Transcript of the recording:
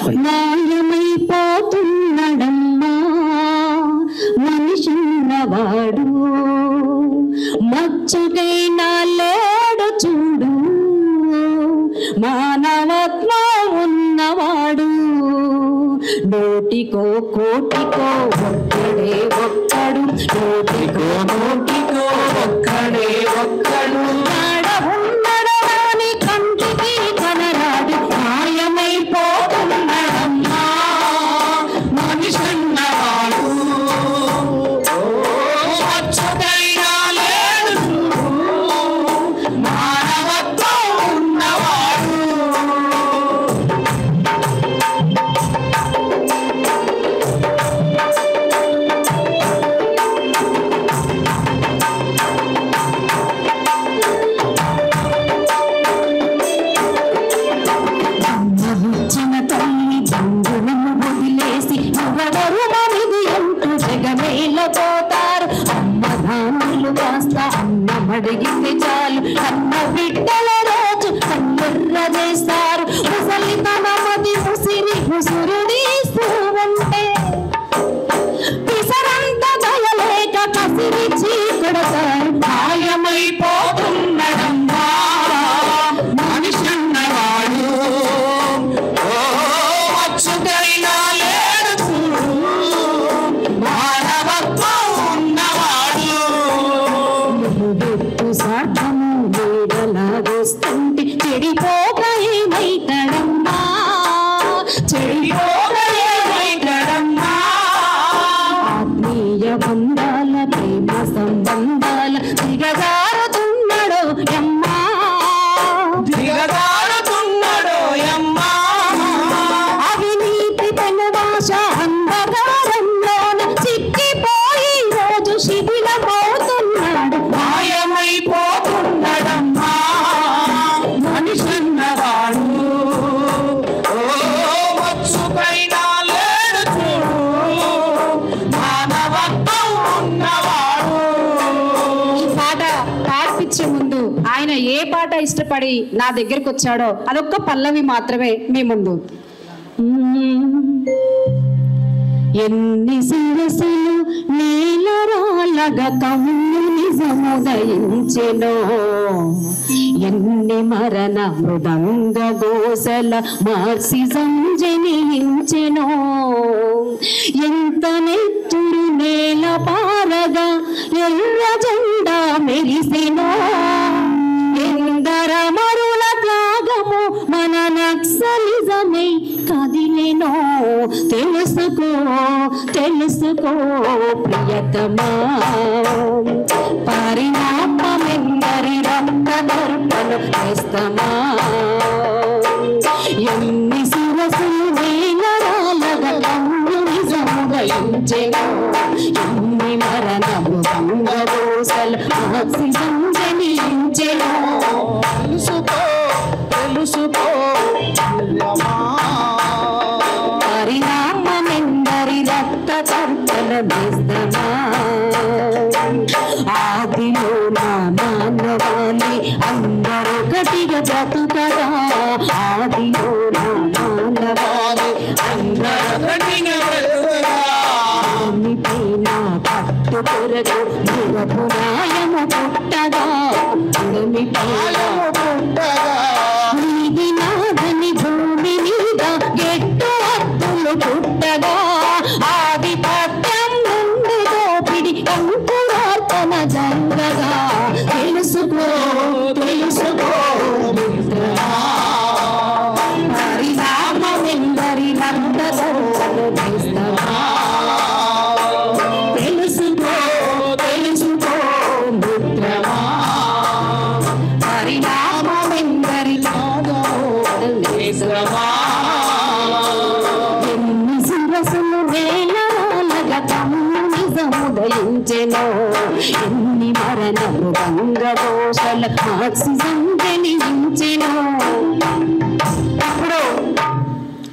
మాయమైపోతున్నడమ్మా మనిషిన్నవాడు, మచ్చుకైనా లేడు చూడు మానవత్వం ఉన్నవాడు. నోటికో కోటికో ఒక్కడే ఒక్కడు, నోటికో నోటికో ఒక్కడే ఒక్కడు. ఉన్నాడు అని కంటికి కనరాడు, మాయమైపోతున్నాడమ్మా మనిషిన్నవాడు. మచ్చుకైనా లేడు మానవత్వం ఉన్నవాడు. అడిగింది చాలు అన్న బిడ్డల రోజు కన్నెర్ర చేస్తారు. ముసలి తన మది ముసిరి ముసురుడీస్తూ ఉంటే పిసరంత దయలేక కసిరి చీకొడతారు. మాయమైపోతున్నడమ్మా మనిషిన్నవాడు, మచ్చుకైనా లేడు చూడు మానవత్వం ఉన్నవాడు. సాధము నీడలాగొస్తుంటే చెడిపోక ఏమైతాడమ్మా, చెడిపోక ఏమైతాడమ్మా. ఆత్మీయ బంధాల ప్రేమ సంబంధాల దిగజారుతున్నాడో యమ్మా, దిగజారుతున్నాడో యమ్మా. అవినీతి తన భాష అంధకారంలోన చిక్కిపోయి రోజు శిథిలమవుతున్నాడు. మాయమైపోతున్నాడమ్మా మనిషిన్నవాడు, మచ్చుకైనా లేడు చూడు మానవత్వం ఉన్నవాడు. ఈ పాట పాడిపించే ముందు ఆయన ఏ పాట ఇష్టపడి నా దగ్గరకు వచ్చాడో అదొక్క పల్లవి మాత్రమే మీ ముందు. ఎన్ని శిరసులు నేలరాలగా కమ్యూనిజముదయించెనో, ఎన్ని మరణ మృదంగ గోసల మార్క్సిజం జనించెనో, ఎంత నెత్తురు నేల పారగా ఎర్ర జెండా మెరిసెనో, ఎందర మరుల త్యాగము మన నక్సలిజమై కదిలెనో. తెలుసుకో తెలుసుకో ప్రియతమా, పరిణామమెందరి రక్తదర్పణ నేస్తమా. ఎన్ని శిరసులు నేలరాలగా కమ్యూనిజముదయించెనో, ఎన్ని మరణము భంగదోసల మార్క్సిజం జనించెనో. తెలుసుకో తెలుసుకో పరిణామమెందరి రక్తదర్పణ నేస్తమా. ఆదిలో నా మానవాళి అందరూ గట్టిగా బ్రతుకగా, ఆదిలో నా మానవాళి అందరూ గట్టిగా బ్రతుకగా. పైన పట్టు కొరకు యువపు న్యాయము పుట్టగా, ఉడమి పాయము పుట్టగా. నీది నాదని భూమి మీద గెట్టు అత్తులు పుట్టగా, ఆధిపత్యం నుండి దోపిడి అంకురార్పణ జంగగా. తెలుసుకో తెలుసుకో పరిణామమెందరి రక్తదర్పణ నేస్తమా. తెలుసుకో తెలుసుకో మిత్రమా, పరిణామమెందరి నేస్తమా. ఎన్ని శిరసులు వేలరాలగా కమ్యూనిజముదయించెనో, ఎన్ని మరణ మృదంగ దోషల మార్క్సిజం జనించెనో.